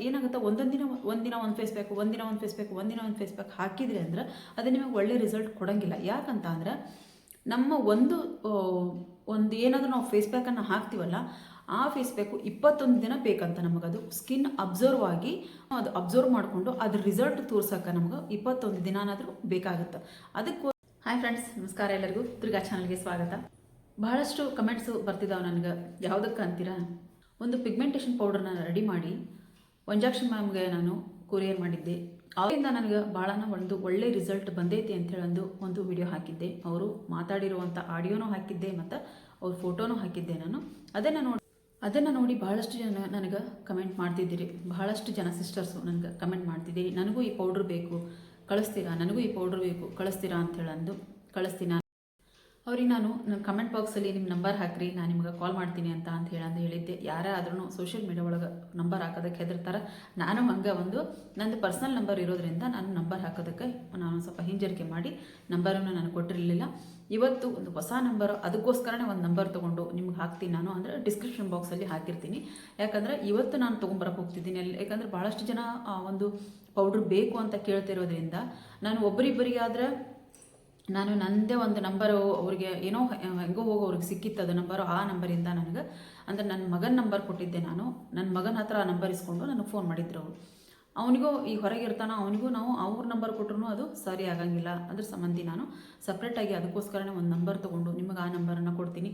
ಏನಾಗುತ್ತೆ, ಒಂದೊಂದು ದಿನ ಒಂದು ಫೇಸ್ ಪ್ಯಾಕ್, ಒಂದಿನ ಒಂದು ಫೇಸ್ ಪ್ಯಾಕ್ ಹಾಕಿದ್ರಿ ಅಂದ್ರೆ ಅದು ನಿಮಗೆ ಒಳ್ಳೆ ರಿಸಲ್ಟ್ ಕೊಡೋಂಗಿಲ್ಲ. ಯಾಕಂತ ಅಂದರೆ ನಮ್ಮ ಒಂದು ಏನಾದರೂ ನಾವು ಫೇಸ್ ಪ್ಯಾಕನ್ನು ಹಾಕ್ತೀವಲ್ಲ, ಆ ಫೇಸ್ ಪ್ಯಾಕು 21 ದಿನ ಬೇಕಂತ ನಮಗದು ಸ್ಕಿನ್ ಅಬ್ಸರ್ವ್ ಆಗಿ ಅದು ಅಬ್ಸರ್ವ್ ಮಾಡಿಕೊಂಡು ಅದ್ರ ರಿಸಲ್ಟ್ ತೋರ್ಸೋಕೆ ನಮ್ಗೆ 21 ದಿನಾನಾದರೂ ಬೇಕಾಗುತ್ತೆ. ಅದಕ್ಕೂ ಹಾಯ್ ಫ್ರೆಂಡ್ಸ್, ನಮಸ್ಕಾರ ಎಲ್ಲರಿಗೂ, ದುರ್ಗಾ ಚಾನಲ್ಗೆ ಸ್ವಾಗತ. ಬಹಳಷ್ಟು ಕಮೆಂಟ್ಸು ಬರ್ತಿದ್ದಾವೆ ನನಗೆ. ಯಾವುದಕ್ಕೆ ಅಂತೀರಾ, ಒಂದು ಪಿಗ್ಮೆಂಟೇಷನ್ ಪೌಡರ್ನ ರೆಡಿ ಮಾಡಿ ವಂಜಾಕ್ಷಿ ಮ್ಯಾಮ್ಗೆ ನಾನು ಕೊರಿಯರ್ ಮಾಡಿದ್ದೆ. ಅವರಿಂದ ನನಗೆ ಭಾಳನ ಒಂದು ಒಳ್ಳೆ ರಿಸಲ್ಟ್ ಬಂದೈತಿ ಅಂಥೇಳಿ ಒಂದು ವಿಡಿಯೋ ಹಾಕಿದ್ದೆ. ಅವರು ಮಾತಾಡಿರುವಂಥ ಆಡಿಯೋನೂ ಹಾಕಿದ್ದೆ ಮತ್ತು ಅವ್ರ ಫೋಟೋನೂ ಹಾಕಿದ್ದೆ. ನಾನು ಅದನ್ನು ನೋಡಿ ಬಹಳಷ್ಟು ಜನ ನನಗೆ ಕಮೆಂಟ್ ಮಾಡ್ತಿದ್ದೀರಿ. ಬಹಳಷ್ಟು ಜನ ಸಿಸ್ಟರ್ಸು ನನಗೆ ಕಮೆಂಟ್ ಮಾಡ್ತಿದ್ದೀರಿ, ನನಗೂ ಈ ಪೌಡ್ರ್ ಬೇಕು ಕಳಿಸ್ತೀರಾ, ನನಗೂ ಈ ಪೌಡ್ರ್ ಬೇಕು ಕಳಿಸ್ತೀರಾ ಅಂಥೇಳಂದು ಕಳಿಸ್ತೀನಿ. ಅವ್ರಿಗೆ ನಾನು ನನ್ನ ಕಮೆಂಟ್ ಬಾಕ್ಸಲ್ಲಿ ನಿಮ್ಮ ನಂಬರ್ ಹಾಕಿರಿ, ನಾನು ನಿಮ್ಗೆ ಕಾಲ್ ಮಾಡ್ತೀನಿ ಅಂತ ಹೇಳಿದ್ದೆ. ಯಾರೇ ಆದ್ರೂ ಸೋಷಿಯಲ್ ಮೀಡಿಯಾ ಒಳಗೆ ನಂಬರ್ ಹಾಕೋದಕ್ಕೆ ಹೆದರ್ತಾರೆ. ನಾನು ಹಂಗೆ ನಂದು ಪರ್ಸ್ನಲ್ ನಂಬರ್ ಇರೋದ್ರಿಂದ ನಾನು ನಂಬರ್ ಹಾಕೋದಕ್ಕೆ ನಾನು ಸ್ವಲ್ಪ ಹಿಂಜರಿಕೆ ಮಾಡಿ ನಂಬರನ್ನು ನಾನು ಕೊಟ್ಟಿರಲಿಲ್ಲ. ಇವತ್ತು ಒಂದು ಹೊಸ ನಂಬರ್, ಅದಕ್ಕೋಸ್ಕರನೇ ಒಂದು ನಂಬರ್ ತೊಗೊಂಡು ನಿಮ್ಗೆ ಹಾಕ್ತೀನಿ. ನಾನು ಅಂದರೆ ಡಿಸ್ಕ್ರಿಪ್ಷನ್ ಬಾಕ್ಸಲ್ಲಿ ಹಾಕಿರ್ತೀನಿ. ಯಾಕಂದರೆ ಇವತ್ತು ನಾನು ತೊಗೊಂಬರಕ್ಕೆ ಹೋಗ್ತಿದ್ದೀನಿ. ಯಾಕಂದರೆ ಭಾಳಷ್ಟು ಜನ ಒಂದು ಪೌಡ್ರ್ ಬೇಕು ಅಂತ ಕೇಳ್ತಿರೋದ್ರಿಂದ ನಾನು ಒಬ್ಬರಿಬ್ಬರಿಗೆ ಆದರೆ ನಾನು ನನ್ನದೇ ಒಂದು ನಂಬರು ಅವ್ರಿಗೆ ಏನೋ ಹೆಂಗೋ ಹೋಗಿ ಅವ್ರಿಗೆ ಸಿಕ್ಕಿತ್ತು ಅದು ನಂಬರು. ಆ ನಂಬರಿಂದ ನನಗೆ ಅಂದರೆ ನನ್ನ ಮಗನ ನಂಬರ್ ಕೊಟ್ಟಿದ್ದೆ. ನಾನು ನನ್ನ ಮಗನ ಹತ್ರ ಆ ನಂಬರ್ ಇಸ್ಕೊಂಡು ನನಗೆ ಫೋನ್ ಮಾಡಿದ್ರು ಅವರು. ಅವನಿಗೂ ಈ ಹೊರಗೆ ಇರ್ತಾನೆ, ಅವನಿಗೂ ನಾವು ಅವ್ರ ನಂಬರ್ ಕೊಟ್ಟರು ಅದು ಸರಿ ಆಗಂಗಿಲ್ಲ. ಅದ್ರ ಸಂಬಂಧಿ ನಾನು ಸಪ್ರೇಟಾಗಿ ಅದಕ್ಕೋಸ್ಕರನೇ ಒಂದು ನಂಬರ್ ತೊಗೊಂಡು ನಿಮಗೆ ಆ ನಂಬರನ್ನು ಕೊಡ್ತೀನಿ.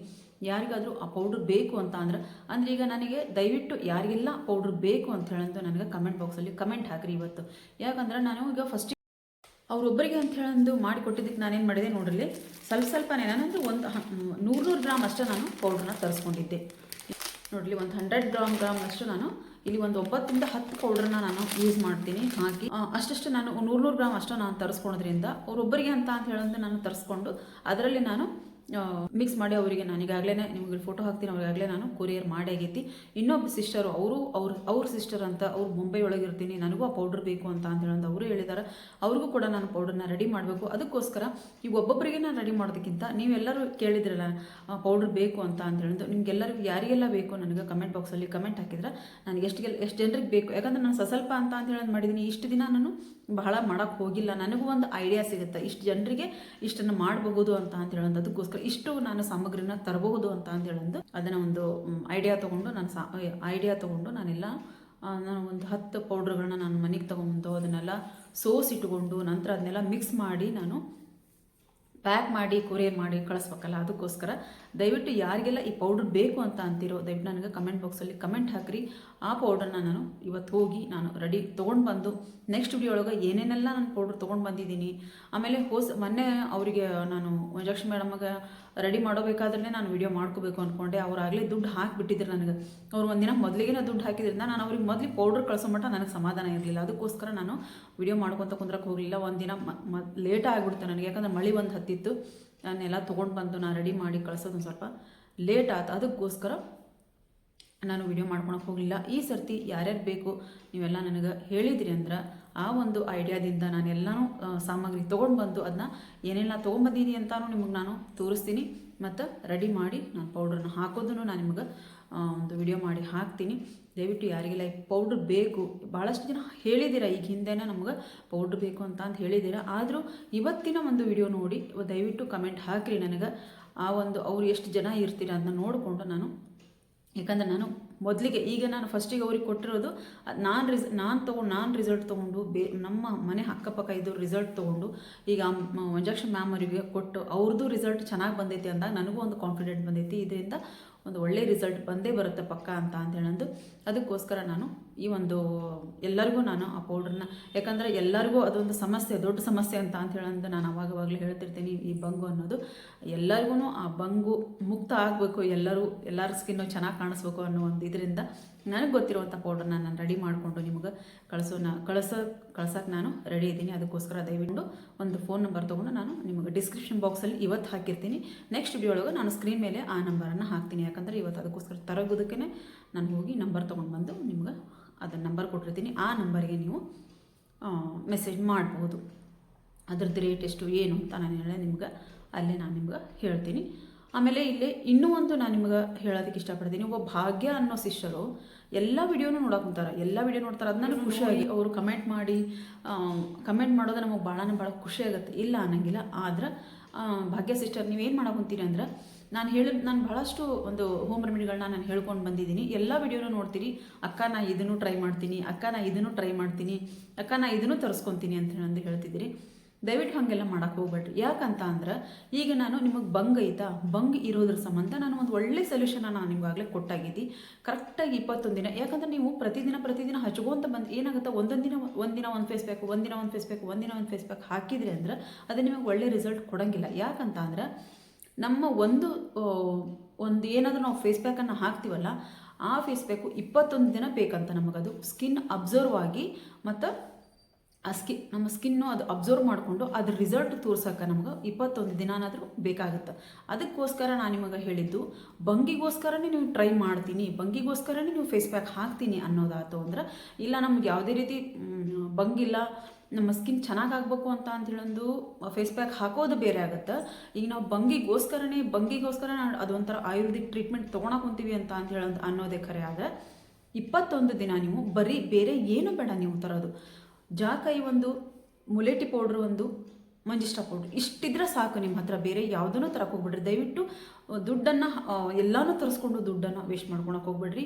ಯಾರಿಗಾದರೂ ಆ ಪೌಡ್ರ್ ಬೇಕು ಅಂತ ಅಂದರೆ ಈಗ ನನಗೆ ದಯವಿಟ್ಟು ಯಾರಿಗೆಲ್ಲ ಪೌಡ್ರ್ ಬೇಕು ಅಂತ ಹೇಳಂದು ನನಗೆ ಕಮೆಂಟ್ ಬಾಕ್ಸಲ್ಲಿ ಕಮೆಂಟ್ ಹಾಕಿರಿ ಇವತ್ತು. ಯಾಕಂದರೆ ನಾನು ಈಗ ಫಸ್ಟ್ ಅವರೊಬ್ಬರಿಗೆ ಅಂತ ಹೇಳಂದು ಮಾಡಿಕೊಟ್ಟಿದ್ದಕ್ಕೆ ನಾನೇನು ಮಾಡಿದೆ ನೋಡ್ರಿ, ಸ್ವಲ್ಪನೇ ನಾನಂದ್ರೆ ಒಂದು 100 ಗ್ರಾಮ್ ಅಷ್ಟು ನಾನು ಪೌಡ್ರನ್ನ ತರಿಸ್ಕೊಂಡಿದ್ದೆ. ನೋಡಲಿ, ಒಂದು 100 ಗ್ರಾಮ್ ಅಷ್ಟು ನಾನು ಇಲ್ಲಿ ಒಂದು 9ರಿಂದ 10 ಪೌಡ್ರನ್ನ ನಾನು ಯೂಸ್ ಮಾಡ್ತೀನಿ ಹಾಕಿ. ಅಷ್ಟಷ್ಟು ನಾನು 100 ಗ್ರಾಮ್ ಅಷ್ಟು ನಾನು ತರಿಸ್ಕೊಳೋದ್ರಿಂದ ಅವರೊಬ್ಬರಿಗೆ ಅಂತ ಹೇಳಂದು ನಾನು ತರಿಸ್ಕೊಂಡು ಅದರಲ್ಲಿ ನಾನು ಮಿಕ್ಸ್ ಮಾಡಿ ಅವರಿಗೆ ನಾನು ಈಗಾಗಲೇ ನಿಮಗೆ ಫೋಟೋ ಹಾಕ್ತೀನಿ. ಅವ್ರಿಗಾಗಲೇ ನಾನು ಕೊರಿಯರ್ ಮಾಡಾಗೈತಿ. ಇನ್ನೊಬ್ಬ ಸಿಸ್ಟರು ಅವ್ರ ಸಿಸ್ಟರ್ ಅಂತ, ಅವ್ರು ಮುಂಬೈ ಒಳಗೆ ಇರ್ತೀನಿ, ನನಗೂ ಆ ಪೌಡ್ರ್ ಬೇಕು ಅಂತ ಹೇಳೋದು ಅವರು ಹೇಳಿದ್ದಾರೆ. ಅವ್ರಿಗೂ ಕೂಡ ನಾನು ಪೌಡ್ರನ್ನ ರೆಡಿ ಮಾಡಬೇಕು. ಅದಕ್ಕೋಸ್ಕರ ಈಗ ಒಬ್ಬೊಬ್ಬರಿಗೆ ನಾನು ರೆಡಿ ಮಾಡೋದಕ್ಕಿಂತ ನೀವೆಲ್ಲರೂ ಕೇಳಿದ್ರಲ್ಲ ಪೌಡ್ರ್ ಬೇಕು ಅಂತ ಹೇಳೋದು, ನಿಮಗೆಲ್ಲರಿಗೂ ಯಾರಿಗೆಲ್ಲ ಬೇಕು ನನಗೆ ಕಮೆಂಟ್ ಬಾಕ್ಸಲ್ಲಿ ಕಮೆಂಟ್ ಹಾಕಿದ್ರೆ ನನಗೆ ಎಷ್ಟು ಜನರಿಗೆ ಬೇಕು. ಯಾಕಂದ್ರೆ ನಾನು ಸ್ವಲ್ಪ ಅಂತ ಹೇಳೋದು ಮಾಡಿದ್ದೀನಿ. ಇಷ್ಟು ದಿನ ನಾನು ಬಹಳ ಮಾಡೋಕ್ಕೆ ಹೋಗಿಲ್ಲ. ನನಗೂ ಒಂದು ಐಡಿಯಾ ಸಿಗುತ್ತೆ, ಇಷ್ಟು ಜನರಿಗೆ ಇಷ್ಟನ್ನು ಮಾಡಬಹುದು ಅಂತ ಹೇಳೋದು. ಅದಕ್ಕೋಸ್ಕರ ಇಷ್ಟು ನಾನು ಸಾಮಗ್ರಿನ ತರಬಹುದು ಅಂತ ಹೇಳೋದು ಅದನ್ನು ಒಂದು ಐಡಿಯಾ ತೊಗೊಂಡು ನಾನೆಲ್ಲ ನಾನು ಒಂದು 10 ಪೌಡ್ರ್ಗಳನ್ನ ನಾನು ಮನೆಗೆ ತೊಗೊಂಡು ಅದನ್ನೆಲ್ಲ ಸೋಸಿಟ್ಕೊಂಡು ನಂತರ ಅದನ್ನೆಲ್ಲ ಮಿಕ್ಸ್ ಮಾಡಿ ನಾನು ಪ್ಯಾಕ್ ಮಾಡಿ ಕೊರಿಯರ್ ಮಾಡಿ ಕಳಿಸ್ಬೇಕಲ್ಲ. ಅದಕ್ಕೋಸ್ಕರ ದಯವಿಟ್ಟು ಯಾರಿಗೆಲ್ಲ ಈ ಪೌಡ್ರ್ ಬೇಕು ಅಂತ ಅಂತೀರೋ ದಯವಿಟ್ಟು ನನಗೆ ಕಮೆಂಟ್ ಬಾಕ್ಸಲ್ಲಿ ಕಮೆಂಟ್ ಹಾಕಿರಿ. ಆ ಪೌಡ್ರನ್ನ ನಾನು ಇವತ್ತು ಹೋಗಿ ನಾನು ರೆಡಿ ತೊಗೊಂಡು ಬಂದು ನೆಕ್ಸ್ಟ್ ವಿಡಿಯೋ ಒಳಗೆ ಏನೇನೆಲ್ಲ ನಾನು ಪೌಡ್ರ್ ತೊಗೊಂಡು ಬಂದಿದ್ದೀನಿ. ಆಮೇಲೆ ಮೊನ್ನೆ ಅವರಿಗೆ ನಾನು ವಂಜಾಕ್ಷಿ ಮೇಡಮ್ಗೆ ರೆಡಿ ಮಾಡೋಬೇಕಾದ್ರೆ ನಾನು ವಿಡಿಯೋ ಮಾಡ್ಕೋಬೇಕು ಅಂದ್ಕೊಂಡೆ. ಅವರಾಗಲೇ ದುಡ್ಡು ಹಾಕಿಬಿಟ್ಟಿದ್ರು ನನಗೆ. ಅವ್ರು ಒಂದಿನ ಮೊದಲಿಗೆ ದುಡ್ಡು ಹಾಕಿದ್ರಿಂದ ನಾನು ಅವ್ರಿಗೆ ಮೊದಲಿಗೆ ಪೌಡ್ರ್ ಕಳಿಸೋ ಮಟ್ಟ ನನಗೆ ಸಮಾಧಾನ ಇರಲಿಲ್ಲ. ಅದಕ್ಕೋಸ್ಕರ ನಾನು ವಿಡಿಯೋ ಮಾಡ್ಕೊತ ಕುಂದ್ರಕ್ಕೆ ಹೋಗಲಿಲ್ಲ. ಒಂದಿನ ಲೇಟ್ ಆಗಿಬಿಡ್ತು ನನಗೆ. ಯಾಕಂದರೆ ಮಳೆ ಒಂದು ಹತ್ತಿತ್ತು. ನಾನೆಲ್ಲ ತೊಗೊಂಡು ಬಂದು ನಾನು ರೆಡಿ ಮಾಡಿ ಕಳಿಸೋದು ಒಂದು ಸ್ವಲ್ಪ ಲೇಟ್ ಆಯ್ತು. ಅದಕ್ಕೋಸ್ಕರ ನಾನು ವಿಡಿಯೋ ಮಾಡ್ಕೊಳಕ್ಕೆ ಹೋಗಲಿಲ್ಲ. ಈ ಸರ್ತಿ ಯಾರ್ಯಾರು ಬೇಕು ನೀವೆಲ್ಲ ನನಗೆ ಹೇಳಿದಿರಿ ಅಂದ್ರೆ ಆ ಒಂದು ಐಡಿಯಾದಿಂದ ನಾನು ಎಲ್ಲನೂ ಸಾಮಗ್ರಿ ತೊಗೊಂಡು ಬಂದು ಅದನ್ನ ಏನೆಲ್ಲ ತೊಗೊಂಡ್ಬಂದಿದ್ದೀನಿ ಅಂತಾನು ನಿಮಗೆ ನಾನು ತೋರಿಸ್ತೀನಿ. ಮತ್ತು ರೆಡಿ ಮಾಡಿ ನಾನು ಪೌಡ್ರನ್ನ ಹಾಕೋದನ್ನು ನಾನು ನಿಮಗೆ ಒಂದು ವಿಡಿಯೋ ಮಾಡಿ ಹಾಕ್ತೀನಿ. ದಯವಿಟ್ಟು ಯಾರಿಗೆಲ್ಲ ಈ ಪೌಡ್ರ್ ಬೇಕು, ಭಾಳಷ್ಟು ಜನ ಹೇಳಿದ್ದೀರ ಈಗ ಹಿಂದೆನೇ ನಮ್ಗೆ ಪೌಡ್ರ್ ಬೇಕು ಅಂತ ಹೇಳಿದ್ದೀರ. ಆದರೂ ಇವತ್ತಿನ ಒಂದು ವಿಡಿಯೋ ನೋಡಿ ದಯವಿಟ್ಟು ಕಮೆಂಟ್ ಹಾಕಿರಿ ನನಗೆ. ಆ ಒಂದು ಅವ್ರು ಎಷ್ಟು ಜನ ಇರ್ತೀರ ಅದನ್ನ ನೋಡಿಕೊಂಡು ನಾನು, ಯಾಕಂದರೆ ನಾನು ಮೊದಲಿಗೆ ಈಗ ನಾನು ಫಸ್ಟಿಗೆ ಅವ್ರಿಗೆ ಕೊಟ್ಟಿರೋದು ನಾನು ರಿಸಲ್ಟ್ ತೊಗೊಂಡು ನಮ್ಮ ಮನೆ ಅಕ್ಕಪಕ್ಕ ಇದು ರಿಸಲ್ಟ್ ತೊಗೊಂಡು ಈಗ ವಂಜಾಕ್ಷಿ ಮ್ಯಾಮ್ ಅವರಿಗೆ ಕೊಟ್ಟು ಅವ್ರದ್ದು ರಿಸಲ್ಟ್ ಚೆನ್ನಾಗಿ ಬಂದೈತಿ ಅಂದಾಗ ನನಗೂ ಒಂದು ಕಾನ್ಫಿಡೆಂಟ್ ಬಂದೈತಿ. ಇದರಿಂದ ಒಂದು ಒಳ್ಳೆ ರಿಸಲ್ಟ್ ಬಂದೇ ಬರುತ್ತೆ ಪಕ್ಕ ಅಂತ ಹೇಳೋದು. ಅದಕ್ಕೋಸ್ಕರ ನಾನು ಈ ಒಂದು ಎಲ್ಲರಿಗೂ ನಾನು ಆ ಪೌಡ್ರನ್ನ, ಯಾಕಂದರೆ ಎಲ್ಲರಿಗೂ ಅದೊಂದು ಸಮಸ್ಯೆ, ದೊಡ್ಡ ಸಮಸ್ಯೆ ಅಂತ ಹೇಳೋದು ನಾನು ಅವಾಗವಾಗಲೇ ಹೇಳ್ತಿರ್ತೀನಿ. ಈ ಬಂಗು ಅನ್ನೋದು ಎಲ್ಲರಿಗೂ ಆ ಬಂಗು ಮುಕ್ತ ಆಗಬೇಕು, ಎಲ್ಲರ ಸ್ಕಿನ್ನು ಚೆನ್ನಾಗಿ ಕಾಣಿಸ್ಬೇಕು ಅನ್ನೋ ಒಂದು ಇದರಿಂದ ನನಗೆ ಗೊತ್ತಿರುವಂಥ ಪೌಡ್ರನ್ನ ನಾನು ರೆಡಿ ಮಾಡಿಕೊಂಡು ನಿಮಗೆ ಕಳ್ಸೋಕ್ಕೆ ನಾನು ರೆಡಿ ಇದ್ದೀನಿ. ಅದಕ್ಕೋಸ್ಕರ ದಯವಿಟ್ಟು ಒಂದು ಫೋನ್ ನಂಬರ್ ತೊಗೊಂಡು ನಾನು ನಿಮಗೆ ಡಿಸ್ಕ್ರಿಪ್ಷನ್ ಬಾಕ್ಸಲ್ಲಿ ಇವತ್ತು ಹಾಕಿರ್ತೀನಿ. ನೆಕ್ಸ್ಟ್ ವಿಡಿಯೋ ಒಳಗೆ ನಾನು ಸ್ಕ್ರೀನ್ ಮೇಲೆ ಆ ನಂಬರನ್ನು ಹಾಕ್ತೀನಿ. ಯಾಕಂದರೆ ಇವತ್ತು ಅದಕ್ಕೋಸ್ಕರ ತರಗೋದಕ್ಕೆ ನಾನು ಹೋಗಿ ನಂಬರ್ ತೊಗೊಂಡು ಬಂದು ನಿಮ್ಗೆ ಅದನ್ನು ನಂಬರ್ ಕೊಟ್ಟಿರ್ತೀನಿ. ಆ ನಂಬರ್ಗೆ ನೀವು ಮೆಸೇಜ್ ಮಾಡ್ಬೋದು. ಅದ್ರದ್ದು ರೇಟ್ ಎಷ್ಟು ಏನು ಅಂತ ನಾನು ಹೇಳಿ ನಿಮ್ಗೆ ಅಲ್ಲೇ ನಾನು ನಿಮ್ಗೆ ಹೇಳ್ತೀನಿ. ಆಮೇಲೆ ಇಲ್ಲಿ ಇನ್ನೂ ಒಂದು ನಾನು ನಿಮ್ಗೆ ಹೇಳೋದಕ್ಕೆ ಇಷ್ಟಪಡ್ತೀನಿ. ಒಬ್ಬ ಭಾಗ್ಯ ಅನ್ನೋ ಸಿಸ್ಟರು ಎಲ್ಲ ವಿಡಿಯೋನು ನೋಡೋಕೆ ಎಲ್ಲ ವಿಡಿಯೋ ನೋಡ್ತಾರೆ. ಅದನ್ನ ಖುಷಿಯಾಗಿ ಅವರು ಕಮೆಂಟ್ ಮಾಡೋದು ನಮಗೆ ಭಾಳ ಖುಷಿ ಆಗುತ್ತೆ, ಇಲ್ಲ ಅನ್ನಂಗಿಲ್ಲ. ಆದ್ರೆ ಭಾಗ್ಯ ಸಿಸ್ಟರ್ ನೀವೇನು ಮಾಡಕೊಂತೀರಿ ಅಂದ್ರೆ, ನಾನು ಭಾಳಷ್ಟು ಒಂದು ಹೋಮ್ ರೆಮಿಡಿಗಳನ್ನ ನಾನು ಹೇಳ್ಕೊಂಡು ಬಂದಿದ್ದೀನಿ. ಎಲ್ಲ ವಿಡಿಯೋನು ನೋಡ್ತೀರಿ, ಅಕ್ಕ ನಾ ಇದನ್ನು ಟ್ರೈ ಮಾಡ್ತೀನಿ, ಅಕ್ಕ ನಾ ಇದನ್ನು ಟ್ರೈ ಮಾಡ್ತೀನಿ, ಅಕ್ಕ ನಾ ಇದನ್ನು ತರಿಸ್ಕೊತೀನಿ ಅಂತ ಹೇಳ್ತಿದ್ದೀರಿ. ದಯವಿಟ್ಟು ಹಾಗೆಲ್ಲ ಮಾಡೋಕ್ಕೆ ಹೋಗ್ಬೇಡ್ರಿ. ಯಾಕಂತ ಅಂದ್ರೆ ಈಗ ನಾನು ನಿಮಗೆ ಬಂಗ್ ಇರೋದ್ರ ಸಂಬಂಧ ನಾನು ಒಂದು ಒಳ್ಳೆ ಸೊಲ್ಯೂಷನ್ ನಾನು ನಿಮಗಾಗಲೇ ಕೊಟ್ಟಾಗಿದ್ದಿ. ಕರೆಕ್ಟಾಗಿ 21 ದಿನ. ಯಾಕಂದ್ರೆ ನೀವು ಪ್ರತಿದಿನ ಹಚ್ಕೊಂತ ಬಂದು ಏನಾಗುತ್ತೆ, ಒಂದಿನ ಒಂದು ಫೇಸ್ ಪ್ಯಾಕ್, ಒಂದಿನ ಒಂದು ಫೇಸ್ ಪ್ಯಾಕ್ ಹಾಕಿದ್ರಿ ಅಂದ್ರೆ ಅದು ನಿಮಗೆ ಒಳ್ಳೆ ರಿಸಲ್ಟ್ ಕೊಡೋಂಗಿಲ್ಲ. ಯಾಕಂತ ಅಂದ್ರೆ ನಮ್ಮ ಒಂದು ಏನಾದರೂ ನಾವು ಫೇಸ್ ಪ್ಯಾಕನ್ನು ಹಾಕ್ತೀವಲ್ಲ, ಆ ಫೇಸ್ ಪ್ಯಾಕು 21 ದಿನ ಬೇಕಂತ ನಮಗದು ಸ್ಕಿನ್ ಅಬ್ಸರ್ವ್ ಆಗಿ ಮತ್ತು ನಮ್ಮ ಸ್ಕಿನ್ನು ಅದು ಅಬ್ಸರ್ವ್ ಮಾಡಿಕೊಂಡು ಅದ್ರ ರಿಸಲ್ಟ್ ತೋರ್ಸೋಕೆ ನಮ್ಗೆ 21 ದಿನಾನಾದರೂ ಬೇಕಾಗುತ್ತೆ. ಅದಕ್ಕೋಸ್ಕರ ನಾನು ನಿಮಗೆ ಹೇಳಿದ್ದು, ಬಂಗಿಗೋಸ್ಕರನೇ ನೀವು ಟ್ರೈ ಮಾಡ್ತೀನಿ, ಬಂಗಿಗೋಸ್ಕರನೇ ನೀವು ಫೇಸ್ ಪ್ಯಾಕ್ ಹಾಕ್ತೀನಿ ಅನ್ನೋದಾಯ್ತು ಅಂದ್ರೆ, ಇಲ್ಲ ನಮ್ಗೆ ಯಾವುದೇ ರೀತಿ ಬಂಗಿಲ್ಲ, ನಮ್ಮ ಸ್ಕಿನ್ ಚೆನ್ನಾಗಾಗಬೇಕು ಅಂತ ಹೇಳೊಂದು ಫೇಸ್ ಪ್ಯಾಕ್ ಹಾಕೋದು ಬೇರೆ ಆಗುತ್ತೆ. ಈಗ ನಾವು ಬಂಗಿಗೋಸ್ಕರನೇ ಅದೊಂಥರ ಆಯುರ್ವೇದಿಕ್ ಟ್ರೀಟ್ಮೆಂಟ್ ತೊಗೊಳಕೊಂತೀವಿ ಅಂತ ಹೇಳೋದು ಅನ್ನೋದೇ ಖರೆ. ಆದರೆ 21 ದಿನ ನೀವು ಬರೀ ಬೇರೆ ಏನು ಬೇಡ ನೀವು ತರೋದು. ಜಾಕಾಯಿ ಒಂದು, ಮುಲೇಟಿ ಪೌಡ್ರು ಒಂದು, ಮಂಜಿಷ್ಟ ಪೌಡ್ರು ಇಷ್ಟಿದ್ರೆ ಸಾಕು ನಿಮ್ಮ ಹತ್ರ. ಬೇರೆ ಯಾವುದನ್ನು ತರಕ್ಕೆ ಹೋಗ್ಬಿಡ್ರಿ. ದಯವಿಟ್ಟು ದುಡ್ಡನ್ನು ಎಲ್ಲನೂ ತರಿಸ್ಕೊಂಡು ದುಡ್ಡನ್ನು ವೇಸ್ಟ್ ಮಾಡ್ಕೊಳಕ್ಕೆ ಹೋಗ್ಬೇಡ್ರಿ.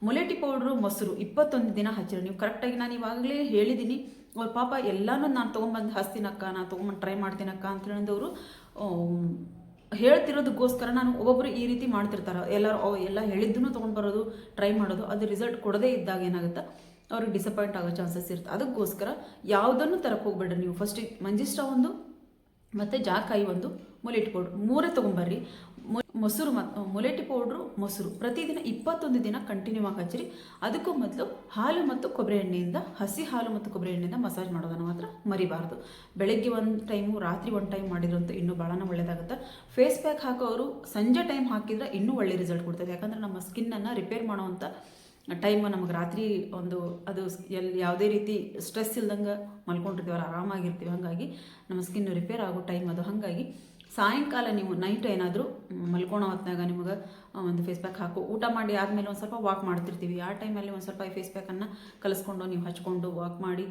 ಮುಲೇಟಿ ಪೌಡ್ರು, ಮೊಸರು 21 ದಿನ ಹಚ್ಚಿರಿ ನೀವು ಕರೆಕ್ಟಾಗಿ. ನಾನು ಇವಾಗಲೇ ಹೇಳಿದ್ದೀನಿ, ಅವ್ರ ಪಾಪ ಎಲ್ಲನೂ ನಾನು ತೊಗೊಂಬಂದು ಹಚ್ತೀನಕ್ಕ, ನಾನು ತೊಗೊಂಬಂದು ಟ್ರೈ ಮಾಡ್ತೀನಕ್ಕ ಅಂತ ಹೇಳಿದವರು ಹೇಳ್ತಿರೋದಕ್ಕೋಸ್ಕರ. ನಾನು ಒಬ್ಬೊಬ್ಬರು ಈ ರೀತಿ ಮಾಡ್ತಿರ್ತಾರೆ, ಎಲ್ಲ ಹೇಳಿದ್ದನ್ನು ತೊಗೊಂಡು ಬರೋದು, ಟ್ರೈ ಮಾಡೋದು, ಅದು ರಿಸಲ್ಟ್ ಕೊಡದೇ ಇದ್ದಾಗ ಏನಾಗುತ್ತೆ, ಅವ್ರಿಗೆ ಡಿಸಪಾಯಿಂಟ್ ಆಗೋ ಚಾನ್ಸಸ್ ಇರುತ್ತೆ. ಅದಕ್ಕೋಸ್ಕರ ಯಾವುದನ್ನು ತರಕ್ಕೆ ಹೋಗ್ಬೇಡ್ರಿ ನೀವು. ಫಸ್ಟಿಗೆ ಮಂಜಿಷ್ಟ ಒಂದು ಮತ್ತು ಜಾಕಾಯಿ ಒಂದು, ಮುಲೇಟಿ ಪೌಡ್ರು 3 ತೊಗೊಂಬರ್ರಿ. ಮೊಸರು ಮತ್ತು ಮುಲೇಟಿ ಪೌಡ್ರು, ಮೊಸರು ಪ್ರತಿದಿನ 21 ದಿನ ಕಂಟಿನ್ಯೂ ಆಗಿ ಹಚ್ಚಿರಿ. ಅದಕ್ಕೂ ಮೊದಲು ಹಾಲು ಮತ್ತು ಕೊಬ್ಬರಿ ಎಣ್ಣೆಯಿಂದ, ಹಸಿ ಹಾಲು ಮತ್ತು ಕೊಬ್ಬರಿ ಎಣ್ಣೆಯಿಂದ ಮಸಾಜ್ ಮಾಡೋದನ್ನು ಮಾತ್ರ ಮರಿಬಾರ್ದು. ಬೆಳಗ್ಗೆ ಒಂದು ಟೈಮು, ರಾತ್ರಿ ಒಂದು ಟೈಮ್ ಮಾಡಿದ್ರಂತೂ ಇನ್ನೂ ಭಾಳ ಒಳ್ಳೆಯದಾಗುತ್ತೆ. ಫೇಸ್ ಪ್ಯಾಕ್ ಹಾಕೋರು ಸಂಜೆ ಟೈಮ್ ಹಾಕಿದ್ರೆ ಇನ್ನೂ ಒಳ್ಳೆ ರಿಸಲ್ಟ್ ಕೊಡ್ತದೆ. ಯಾಕಂದರೆ ನಮ್ಮ ಸ್ಕಿನ್ನನ್ನು ರಿಪೇರ್ ಮಾಡೋವಂಥ ಟೈಮ್ ನಮಗೆ ರಾತ್ರಿ ಅದು ಯಾವುದೇ ರೀತಿ ಸ್ಟ್ರೆಸ್ ಇಲ್ದಂಗೆ ಮಲ್ಕೊಂಡಿರ್ತೀವಲ್ಲ, ಆರಾಮಾಗಿರ್ತೀವಿ. ಹಾಗಾಗಿ ನಮ್ಮ ಸ್ಕಿನ್ ರಿಪೇರ್ ಆಗೋ ಟೈಮ್ ಅದು. ಹಾಗಾಗಿ ಸಾಯಂಕಾಲ ನೀವು ನೈಟ್ ಏನಾದರೂ ಮಲ್ಕೊಳೋ ಹೊತ್ನಾಗ ನಿಮಗೆ ಒಂದು ಫೇಸ್ ಪ್ಯಾಕ್ ಹಾಕು. ಊಟ ಮಾಡಿ ಆದಮೇಲೆ ಒಂದು ಸ್ವಲ್ಪ ವಾಕ್ ಮಾಡ್ತಿರ್ತೀವಿ, ಆ ಟೈಮಲ್ಲಿ ಒಂದು ಸ್ವಲ್ಪ ಈ ಫೇಸ್ ಪ್ಯಾಕನ್ನು ಕಲಿಸ್ಕೊಂಡು ನೀವು ಹಚ್ಕೊಂಡು ವಾಕ್ ಮಾಡಿ,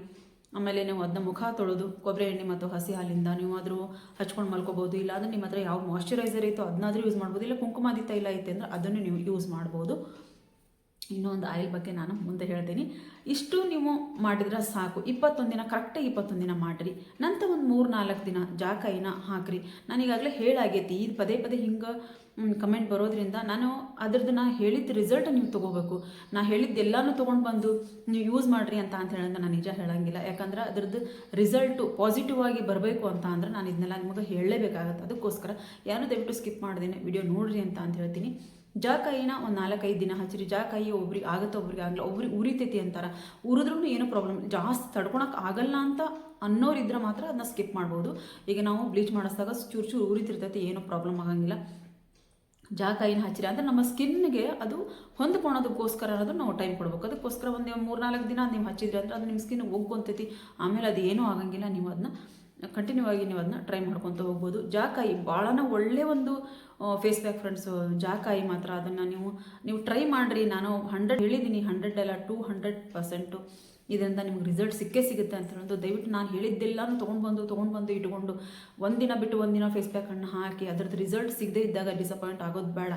ಆಮೇಲೆ ನೀವು ಅದನ್ನ ಮುಖ ತೊಳೆದು ಕೊಬ್ಬರಿ ಎಣ್ಣೆ ಮತ್ತು ಹಸಿ ಹಾಲಿಂದ ನೀವು ಆದರೂ ಹಚ್ಕೊಂಡು ಮಲ್ಕೋಬೋದು. ಇಲ್ಲಾಂದರೆ ನಿಮ್ಮ ಹತ್ರ ಯಾವ ಮಾಯ್ಶ್ಚರೈಸರ್ ಐತೋ ಅದನ್ನಾದರೂ ಯೂಸ್ ಮಾಡ್ಬೋದು. ಇಲ್ಲ ಕುಂಕುಮಾದಿ ತೈಲ ಐತೆ ಅಂದರೆ ಅದನ್ನು ನೀವು ಯೂಸ್ ಮಾಡ್ಬೋದು. ಇನ್ನೊಂದು ಆಯಿಲ್ ಬಗ್ಗೆ ನಾನು ಮುಂದೆ ಹೇಳ್ತೀನಿ. ಇಷ್ಟು ನೀವು ಮಾಡಿದ್ರೆ ಸಾಕು. 21 ದಿನ ಕರೆಕ್ಟಾಗಿ 21 ದಿನ ಮಾಡಿರಿ. ನಂತರ ಒಂದು 3-4 ದಿನ ಜಾಕಾಯಿನ ಹಾಕಿರಿ. ನಾನು ಈಗಾಗಲೇ ಹೇಳಾಗೈತಿ, ಇದು ಪದೇ ಹಿಂಗೆ ಕಮೆಂಟ್ ಬರೋದ್ರಿಂದ ನಾನು ಹೇಳಿದ ರಿಸಲ್ಟ್ ನೀವು ತೊಗೋಬೇಕು. ನಾನು ಹೇಳಿದ್ದೆಲ್ಲನೂ ತೊಗೊಂಡು ಬಂದು ನೀವು ಯೂಸ್ ಮಾಡಿರಿ ಅಂತ ಹೇಳಿದ್ರೆ ನಾನು ನಿಜ ಹೇಳೋಂಗಿಲ್ಲ. ಯಾಕಂದ್ರೆ ಅದ್ರದ್ದು ರಿಸಲ್ಟು ಪಾಸಿಟಿವ್ ಆಗಿ ಬರಬೇಕು ಅಂತ ಅಂದ್ರೆ ನಾನು ಇದನ್ನೆಲ್ಲ ನಿಮಗೆ ಹೇಳಲೇಬೇಕಾಗತ್ತೆ. ಅದಕ್ಕೋಸ್ಕರ ಯಾರು ದಯವಿಟ್ಟು ಸ್ಕಿಪ್ ಮಾಡ್ದೇನೆ ವಿಡಿಯೋ ನೋಡ್ರಿ ಅಂತ ಹೇಳ್ತೀನಿ. ಜಾಕಾಯಿನ ಒಂದು 4-5 ದಿನ ಹಚ್ಚಿರಿ. ಜಾಕಾಯಿ ಒಬ್ರಿಗೆ ಆಗುತ್ತೆ, ಒಬ್ರಿಗೆ ಆಗಲ್ಲ, ಒಬ್ರಿಗೆ ಉರಿತೈತಿ ಅಂತಾರೆ. ಉರಿದ್ರೂ ಏನೂ ಪ್ರಾಬ್ಲಮ್, ಜಾಸ್ತಿ ತಡ್ಕೊಳಕ್ಕೆ ಆಗಲ್ಲ ಅಂತ ಅನ್ನೋರಿದ್ರೆ ಮಾತ್ರ ಅದನ್ನ ಸ್ಕಿಪ್ ಮಾಡ್ಬೋದು. ಈಗ ನಾವು ಬ್ಲೀಚ್ ಮಾಡಿಸಿದಾಗ ಚೂರು ಉರಿತಿರ್ತೈತಿ, ಏನೂ ಪ್ರಾಬ್ಲಮ್ ಆಗಂಗಿಲ್ಲ. ಜಾಕಾಯಿನ ಹಚ್ಚಿರಿ ಅಂದರೆ ನಮ್ಮ ಸ್ಕಿನ್ಗೆ ಅದು ಹೊಂದ್ಕೊಳೋದಕ್ಕೋಸ್ಕರ ಅನ್ನೋದು ನಾವು ಟೈಮ್ ಕೊಡ್ಬೇಕು. ಅದಕ್ಕೋಸ್ಕರ ಒಂದು 3-4 ದಿನ ನೀವು ಹಚ್ಚಿದ್ರಿ ಅಂದರೆ ಅದು ನಿಮ್ಮ ಸ್ಕಿನ್ ಒಗ್ಗೊಂತೈತಿ. ಆಮೇಲೆ ಅದು ಏನೂ ಆಗಂಗಿಲ್ಲ. ನೀವು ಅದನ್ನ ಕಂಟಿನ್ಯೂ ಆಗಿ ನೀವು ಅದನ್ನ ಟ್ರೈ ಮಾಡ್ಕೊತ ಹೋಗ್ಬೋದು. ಜಾಕಾಯಿ ಭಾಳನ ಒಳ್ಳೆಯ ಒಂದು ಫೇಸ್ ಪ್ಯಾಕ್ ಫ್ರೆಂಡ್ಸು. ಜಾಕಾಯಿ ಮಾತ್ರ ಅದನ್ನು ನೀವು ಟ್ರೈ ಮಾಡಿರಿ. ನಾನು 100 ಹೇಳಿದ್ದೀನಿ, 100 ಅಲ್ಲ 200% ಇದರಿಂದ ನಿಮ್ಗೆ ರಿಸಲ್ಟ್ ಸಿಗುತ್ತೆ ಅಂತ ಹೇಳೋದು. ದಯವಿಟ್ಟು ನಾನು ಹೇಳಿದ್ದೆಲ್ಲನೂ ತೊಗೊಂಡು ಬಂದು ಇಟ್ಕೊಂಡು ಒಂದಿನ ಬಿಟ್ಟು ಒಂದಿನ ಫೇಸ್ ಪ್ಯಾಕನ್ನು ಹಾಕಿ ಅದರದ್ದು ರಿಸಲ್ಟ್ ಸಿಗದೇ ಇದ್ದಾಗ ಡಿಸಪಾಯಿಂಟ್ ಆಗೋದು ಬೇಡ.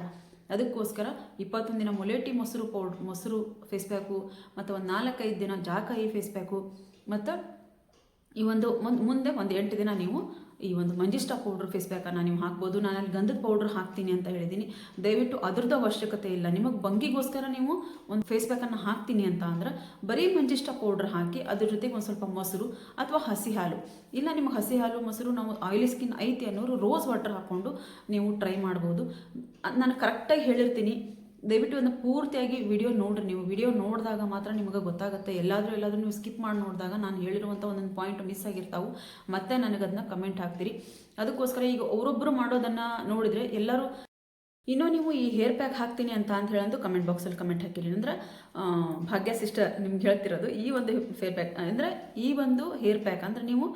ಅದಕ್ಕೋಸ್ಕರ 21 ದಿನ ಮುಲೇಟಿ ಮೊಸರು ಫೇಸ್ ಪ್ಯಾಕು ಮತ್ತು ಒಂದು 4-5 ದಿನ ಜಾಕಾಯಿ ಫೇಸ್ ಪ್ಯಾಕು ಮತ್ತು ಈ ಮುಂದೆ ಒಂದು 8 ದಿನ ನೀವು ಈ ಒಂದು ಮಂಜಿಷ್ಟ ಪೌಡ್ರ್ ಫೇಸ್ ಪ್ಯಾಕನ್ನು ನೀವು ಹಾಕ್ಬೋದು. ನಾನು ಅಲ್ಲಿ ಗಂಧದ ಪೌಡ್ರ್ ಹಾಕ್ತೀನಿ ಅಂತ ಹೇಳಿದ್ದೀನಿ. ದಯವಿಟ್ಟು ಅದರದ್ದು ಅವಶ್ಯಕತೆ ಇಲ್ಲ. ನಿಮಗೆ ಬಂಗಿಗೋಸ್ಕರ ನೀವು ಒಂದು ಫೇಸ್ ಪ್ಯಾಕನ್ನು ಹಾಕ್ತೀನಿ ಅಂತ ಅಂದ್ರೆ ಬರೀ ಮಂಜಿಷ್ಟ ಪೌಡ್ರ್ ಹಾಕಿ ಅದ್ರ ಜೊತೆಗೆ ಒಂದು ಸ್ವಲ್ಪ ಮೊಸರು ಅಥವಾ ಹಸಿ ಹಾಲು, ಇಲ್ಲ ನಿಮಗೆ ಹಸಿ ಹಾಲು ಮೊಸರು ನಾವು ಆಯಿಲಿ ಸ್ಕಿನ್ ಐತಿ ಅನ್ನೋರು ರೋಸ್ ವಾಟರ್ ಹಾಕ್ಕೊಂಡು ನೀವು ಟ್ರೈ ಮಾಡ್ಬೋದು. ನಾನು ಕರೆಕ್ಟಾಗಿ ಹೇಳಿರ್ತೀನಿ. ದಯವಿಟ್ಟು ಒಂದು ಪೂರ್ತಿಯಾಗಿ ವಿಡಿಯೋ ನೋಡ್ರಿ. ನೀವು ವಿಡಿಯೋ ನೋಡಿದಾಗ ಮಾತ್ರ ನಿಮಗೆ ಗೊತ್ತಾಗುತ್ತೆ. ಎಲ್ಲಾದರೂ ನೀವು ಸ್ಕಿಪ್ ಮಾಡಿ ನೋಡಿದಾಗ ನಾನು ಹೇಳಿರುವಂಥ ಒಂದೊಂದು ಪಾಯಿಂಟ್ ಮಿಸ್ ಆಗಿರ್ತಾವೆ, ಮತ್ತೆ ನನಗದನ್ನ ಕಮೆಂಟ್ ಹಾಕ್ತೀರಿ. ಅದಕ್ಕೋಸ್ಕರ ಈಗ ಅವರೊಬ್ಬರು ಮಾಡೋದನ್ನು ನೋಡಿದರೆ ಎಲ್ಲರೂ ಇನ್ನೂ ನೀವು ಈ ಹೇರ್ ಪ್ಯಾಕ್ ಹಾಕ್ತೀನಿ ಅಂತ ಹೇಳಂದು ಕಮೆಂಟ್ ಬಾಕ್ಸಲ್ಲಿ ಕಮೆಂಟ್ ಹಾಕಿರಿ. ಅಂದರೆ ಭಾಗ್ಯ ಸಿಸ್ಟರ್ ನಿಮ್ಗೆ ಹೇಳ್ತಿರೋದು ಈ ಒಂದು ಹೇರ್ ಪ್ಯಾಕ್ ಅಂದರೆ ಈ ಒಂದು ಹೇರ್ ಪ್ಯಾಕ್ ಅಂದರೆ ನೀವು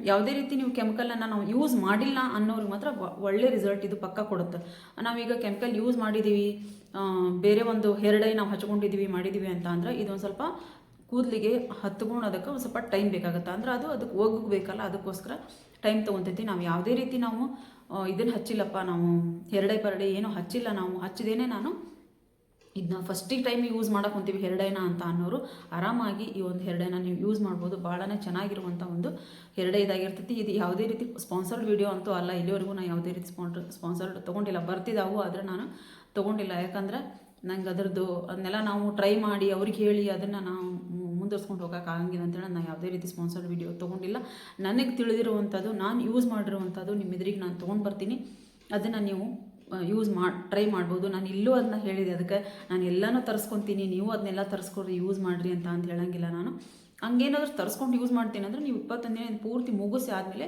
ಯಾವುದೇ ರೀತಿ ನೀವು ಕೆಮಿಕಲನ್ನು ನಾವು ಯೂಸ್ ಮಾಡಿಲ್ಲ ಅನ್ನೋರಿಗೆ ಮಾತ್ರ ಒಳ್ಳೆ ರಿಸಲ್ಟ್ ಇದು ಪಕ್ಕ ಕೊಡುತ್ತೆ. ನಾವೀಗ ಕೆಮಿಕಲ್ ಯೂಸ್ ಮಾಡಿದ್ದೀವಿ, ಬೇರೆ ಒಂದು ಹೇರ್ ಡೈ ನಾವು ಹಚ್ಕೊಂಡಿದ್ದೀವಿ ಮಾಡಿದ್ದೀವಿ ಅಂತ ಅಂದರೆ ಇದೊಂದು ಸ್ವಲ್ಪ ಕೂದಲಿಗೆ ಹತ್ಕೊಳೋದಕ್ಕೆ ಒಂದು ಸ್ವಲ್ಪ ಟೈಮ್ ಬೇಕಾಗುತ್ತೆ. ಅಂದರೆ ಅದಕ್ಕೆ ಹೋಗಬೇಕಲ್ಲ, ಅದಕ್ಕೋಸ್ಕರ ಟೈಮ್ ತೊಗೊತೈತಿ. ನಾವು ಯಾವುದೇ ರೀತಿ ನಾವು ಇದನ್ನು ಹಚ್ಚಿಲ್ಲಪ್ಪ, ನಾವು ಹೇರ್ ಡೈ ಪರ್ ಡೈ ಏನೂ ಹಚ್ಚಿಲ್ಲ, ನಾವು ಹಚ್ಚಿದೇನೆ ನಾನು ಇದನ್ನ ಫಸ್ಟಿಗೆ ಟೈಮ್ ಯೂಸ್ ಮಾಡೋಕೆ ಹೊಂತೀವಿ ಹೇರ್ ಡೈನ ಅಂತ ಅನ್ನೋರು ಆರಾಮಾಗಿ ಈ ಒಂದು ಹೇರ್ ಡೈನ ನೀವು ಯೂಸ್ ಮಾಡ್ಬೋದು. ಭಾಳನೇ ಚೆನ್ನಾಗಿರುವಂಥ ಒಂದು ಹೇರ್ ಡೈ ಇದಾಗಿರ್ತೈತಿ. ಇದು ಯಾವುದೇ ರೀತಿ ಸ್ಪಾನ್ಸರ್ಡ್ ವಿಡಿಯೋ ಅಂತೂ ಅಲ್ಲ, ಇಲ್ಲಿವರೆಗೂ ನಾನು ಯಾವುದೇ ರೀತಿ ಸ್ಪಾನ್ಸರ್ಡ್ ತೊಗೊಂಡಿಲ್ಲ. ಬರ್ತಿದ್ದಾವು ಆದರೆ ನಾನು ತೊಗೊಂಡಿಲ್ಲ, ಯಾಕಂದರೆ ನಂಗೆ ಅದರದ್ದು ಅದನ್ನೆಲ್ಲ ನಾವು ಟ್ರೈ ಮಾಡಿ ಅವ್ರಿಗೆ ಹೇಳಿ ಅದನ್ನು ನಾವು ಮುಂದುವರ್ಸ್ಕೊಂಡು ಹೋಗೋಕ್ಕಾಗಂಗಿಲ್ಲ ಅಂತೇಳಿ ನಾನು ಯಾವುದೇ ರೀತಿ ಸ್ಪಾನ್ಸರ್ಡ್ ವಿಡಿಯೋ ತೊಗೊಂಡಿಲ್ಲ. ನನಗೆ ತಿಳಿದಿರುವಂಥದ್ದು, ನಾನು ಯೂಸ್ ಮಾಡಿರುವಂಥದ್ದು ನಿಮ್ಮ ಎದುರಿಗೆ ನಾನು ತೊಗೊಂಡು ಬರ್ತೀನಿ. ಅದನ್ನು ನೀವು ಯೂಸ್ ಟ್ರೈ ಮಾಡ್ಬೋದು. ನಾನು ಇಲ್ಲೂ ಅದನ್ನ ಹೇಳಿದೆ, ಅದಕ್ಕೆ ನಾನು ಎಲ್ಲನೂ ತರಿಸ್ಕೊತೀನಿ, ನೀವು ಅದನ್ನೆಲ್ಲ ತರಿಸ್ಕೊಡ್ರಿ, ಯೂಸ್ ಮಾಡಿರಿ ಅಂತ ಹೇಳಂಗಿಲ್ಲ ನಾನು. ಹಂಗೇನಾದ್ರೂ ತರಿಸ್ಕೊಂಡು ಯೂಸ್ ಮಾಡ್ತೀನಿ ಅಂದರೆ ನೀವು 21 ದಿನ ಪೂರ್ತಿ ಮುಗಿಸಿ ಆದಮೇಲೆ,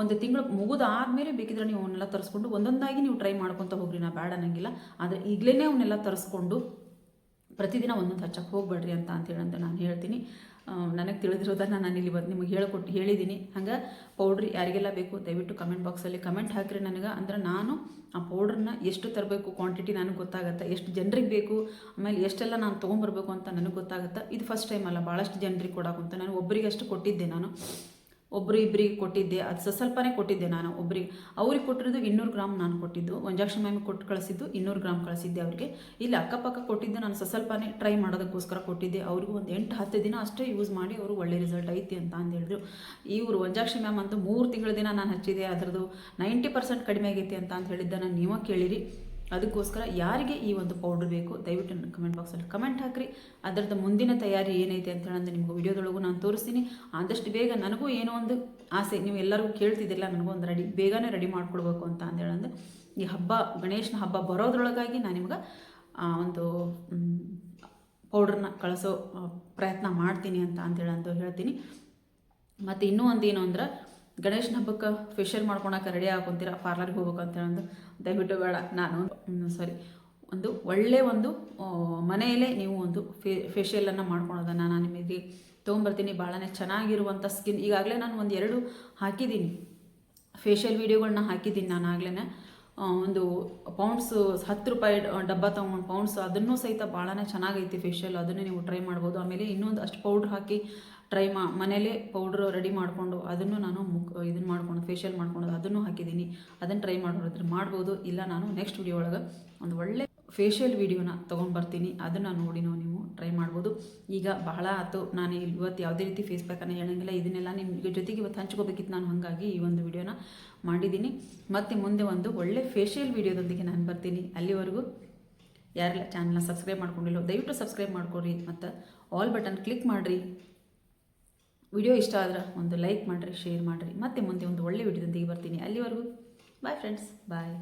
ಒಂದು ತಿಂಗಳು ಮುಗಿದಾದಮೇಲೆ ಬೇಕಿದ್ರೆ ನೀವು ಅವನ್ನೆಲ್ಲ ತರಿಸ್ಕೊಂಡು ಒಂದೊಂದಾಗಿ ನೀವು ಟ್ರೈ ಮಾಡ್ಕೊತ ಹೋಗ್ರಿ, ನಾ ಬೇಡ ಅನ್ನಂಗಿಲ್ಲ. ಆದರೆ ಈಗಲೇ ಅವನ್ನೆಲ್ಲ ತರಿಸ್ಕೊಂಡು ಪ್ರತಿದಿನ ಒಂದೊಂದು ಹಚ್ಚಕ್ಕೆ ಹೋಗ್ಬೇಡ್ರಿ ಅಂತ ಹೇಳಂತ ನಾನು ಹೇಳ್ತೀನಿ. ನನಗೆ ತಿಳಿದಿರೋದನ್ನು ನಾನು ಇಲ್ಲಿ ನಿಮಗೆ ಹೇಳಿದ್ದೀನಿ. ಹಂಗೆ ಪೌಡ್ರ್ ಯಾರಿಗೆಲ್ಲ ಬೇಕು ದಯವಿಟ್ಟು ಕಮೆಂಟ್ ಬಾಕ್ಸಲ್ಲಿ ಕಮೆಂಟ್ ಹಾಕಿರಿ ನನಗೆ. ಅಂದ್ರೆ ನಾನು ಆ ಪೌಡ್ರನ್ನ ಎಷ್ಟು ತರಬೇಕು, ಕ್ವಾಂಟಿಟಿ ನನಗೆ ಗೊತ್ತಾಗುತ್ತೆ, ಎಷ್ಟು ಜನರಿಗೆ ಬೇಕು, ಆಮೇಲೆ ಎಷ್ಟೆಲ್ಲ ನಾನು ತೊಗೊಂಬರ್ಬೇಕು ಅಂತ ನನಗೆ ಗೊತ್ತಾಗುತ್ತೆ. ಇದು ಫಸ್ಟ್ ಟೈಮ್ ಅಲ್ಲ, ಭಾಳಷ್ಟು ಜನರಿಗೆ ಕೊಡೋಕ್ಕಂತ ನಾನು ಒಬ್ಬರಿಗೆ ಅಷ್ಟು ಕೊಟ್ಟಿದ್ದೆ, ನಾನು ಇಬ್ಬರಿಗೆ ಕೊಟ್ಟಿದ್ದೆ. ಅದು ಸ್ವಲ್ಪನೇ ಕೊಟ್ಟಿದ್ದೆ ನಾನು ಒಬ್ಬರಿಗೆ. ಅವ್ರಿಗೆ ಕೊಟ್ಟಿರೋದು 200 ಗ್ರಾಮ್ ನಾನು ಕೊಟ್ಟಿದ್ದು, ವಂಜಾಕ್ಷಿ ಮ್ಯಾಮಿಗೆ ಕೊಟ್ಟು ಕಳಿಸಿದ್ದು 200 ಗ್ರಾಮ್ ಕಳಿಸಿದ್ದೆ ಅವ್ರಿಗೆ. ಇಲ್ಲಿ ಅಕ್ಕಪಕ್ಕ ಕೊಟ್ಟಿದ್ದು ನಾನು ಸ್ವಲ್ಪನೇ ಟ್ರೈ ಮಾಡೋದಕ್ಕೋಸ್ಕರ ಕೊಟ್ಟಿದ್ದೆ. ಅವ್ರಿಗೂ ಒಂದು 8-10 ದಿನ ಅಷ್ಟೇ ಯೂಸ್ ಮಾಡಿ ಅವರು ಒಳ್ಳೆ ರಿಸಲ್ಟ್ ಐತಿ ಅಂತ ಹೇಳಿದ್ರು. ಇವರು ವಂಜಾಕ್ಷಿ ಮ್ಯಾಮ್ ಅಂತೂ 3 ತಿಂಗಳ ದಿನ ನಾನು ಹಚ್ಚಿದೆ, ಅದರದ್ದು 90% ಕಡಿಮೆ ಆಗೈತಿ ಅಂತ ಹೇಳಿದ್ದನ್ನು ನೀವು ಕೇಳಿರಿ. ಅದಕ್ಕೋಸ್ಕರ ಯಾರಿಗೆ ಈ ಒಂದು ಪೌಡ್ರ್ ಬೇಕು ದಯವಿಟ್ಟು ನನ್ನ ಕಮೆಂಟ್ ಬಾಕ್ಸಲ್ಲಿ ಕಮೆಂಟ್ ಹಾಕಿರಿ. ಅದರದ್ದು ಮುಂದಿನ ತಯಾರಿ ಏನೈತೆ ಅಂತ ಹೇಳಂದ್ರೆ ನಿಮ್ಗೆ ವಿಡಿಯೋದೊಳಗೂ ನಾನು ತೋರಿಸ್ತೀನಿ. ಆದಷ್ಟು ಬೇಗ ನನಗೂ ಏನೋ ಒಂದು ಆಸೆ, ನೀವು ಎಲ್ಲರಿಗೂ ಕೇಳ್ತಿದ್ದಿಲ್ಲ, ನನಗೂ ಒಂದು ಬೇಗನೆ ರೆಡಿ ಮಾಡ್ಕೊಡ್ಬೇಕು ಅಂತ ಹೇಳಂದ್ರೆ ಈ ಗಣೇಶನ ಹಬ್ಬ ಬರೋದ್ರೊಳಗಾಗಿ ನಾನು ನಿಮ್ಗೆ ಒಂದು ಪೌಡ್ರನ್ನ ಕಳಿಸೋ ಪ್ರಯತ್ನ ಮಾಡ್ತೀನಿ ಅಂತ ಹೇಳ್ತೀನಿ. ಮತ್ತು ಇನ್ನೂ ಒಂದು ಏನು ಅಂದ್ರೆ, ಗಣೇಶನ ಹಬ್ಬಕ್ಕೆ ಫೇಶಿಯಲ್ ಮಾಡ್ಕೊಳಕ್ಕೆ ರೆಡಿ ಹಾಕೊತೀರ, ಪಾರ್ಲರ್ಗೆ ಹೋಗ್ಬೇಕು ಅಂತ ಹೇಳಂದು ದಯವಿಟ್ಟು ಬೇಡ. ನಾನು ಒಂದು ಒಳ್ಳೆಯ ಒಂದು ಮನೆಯಲ್ಲೇ ನೀವು ಒಂದು ಫೇಶಿಯಲನ್ನು ಮಾಡ್ಕೊಳೋದನ್ನು ನಾನು ನಿಮಗೆ ತೊಗೊಂಬರ್ತೀನಿ. ಭಾಳನೇ ಚೆನ್ನಾಗಿರುವಂಥ ಸ್ಕಿನ್. ಈಗಾಗಲೇ ನಾನು 1-2 ಹಾಕಿದ್ದೀನಿ, ಫೇಶಿಯಲ್ ವೀಡಿಯೋಗಳನ್ನ ಹಾಕಿದ್ದೀನಿ ನಾನು ಆಗಲೇ. ಒಂದು ಪೌಂಡ್ಸು 10 ರೂಪಾಯಿ ಡಬ್ಬ ತೊಗೊಂಡು ಪೌಂಡ್ಸು, ಅದನ್ನೂ ಸಹಿತ ಭಾಳನೇ ಚೆನ್ನಾಗೈತಿ ಫೇಶಿಯಲ್, ಅದನ್ನೇ ನೀವು ಟ್ರೈ ಮಾಡ್ಬೋದು. ಆಮೇಲೆ ಇನ್ನೊಂದು ಅಷ್ಟು ಪೌಡ್ರ್ ಹಾಕಿ ಮನೇಲೇ ಪೌಡ್ರ್ ರೆಡಿ ಮಾಡಿಕೊಂಡು ಅದನ್ನು ನಾನು ಇದನ್ನು ಮಾಡ್ಕೊಂಡು ಫೇಶಿಯಲ್ ಮಾಡ್ಕೊಳೋದು ಅದನ್ನು ಹಾಕಿದ್ದೀನಿ. ಅದನ್ನು ಟ್ರೈ ಮಾಡ್ಬೋದು. ಇಲ್ಲ ನಾನು ನೆಕ್ಸ್ಟ್ ವಿಡಿಯೋ ಒಳಗೆ ಒಂದು ಒಳ್ಳೆ ಫೇಶಿಯಲ್ ವೀಡಿಯೋನ ತೊಗೊಂಡು ಬರ್ತೀನಿ, ಅದನ್ನು ನೋಡಿ ನೀವು ಟ್ರೈ ಮಾಡ್ಬೋದು. ಈಗ ಬಹಳ ಆಯ್ತು, ನಾನು ಇವತ್ತು ಯಾವುದೇ ರೀತಿ ಫೇಸ್ ಪ್ಯಾಕನ್ನು ಹೇಳೋಂಗಿಲ್ಲ, ಇದನ್ನೆಲ್ಲ ನಿಮ್ಮ ಜೊತೆಗೆ ಇವತ್ತು ಹಂಚ್ಕೋಬೇಕಿತ್ತು ನಾನು, ಹಾಗಾಗಿ ಈ ಒಂದು ವಿಡಿಯೋನ ಮಾಡಿದ್ದೀನಿ. ಮತ್ತು ಮುಂದೆ ಒಂದು ಒಳ್ಳೆ ಫೇಶಿಯಲ್ ವೀಡಿಯೋದೊಂದಿಗೆ ನಾನು ಬರ್ತೀನಿ. ಅಲ್ಲಿವರೆಗೂ ಯಾರೆಲ್ಲ ಚಾನಲ್ನ ಸಬ್ಸ್ಕ್ರೈಬ್ ಮಾಡ್ಕೊಂಡಿಲ್ಲೋ ದಯವಿಟ್ಟು ಸಬ್ಸ್ಕ್ರೈಬ್ ಮಾಡ್ಕೊರಿ, ಮತ್ತು ಆಲ್ ಬಟನ್ ಕ್ಲಿಕ್ ಮಾಡಿರಿ. ವಿಡಿಯೋ ಇಷ್ಟ ಆದ್ರೆ ಒಂದು ಲೈಕ್ ಮಾಡಿರಿ, ಶೇರ್ ಮಾಡಿರಿ. ಮತ್ತೆ ಮುಂದೆ ಒಂದು ಒಳ್ಳೆ ವಿಡಿಯೋದೊಂದಿಗೆ ಬರ್ತೀನಿ. ಅಲ್ಲಿವರೆಗೂ ಬಾಯ್ ಫ್ರೆಂಡ್ಸ್, ಬಾಯ್.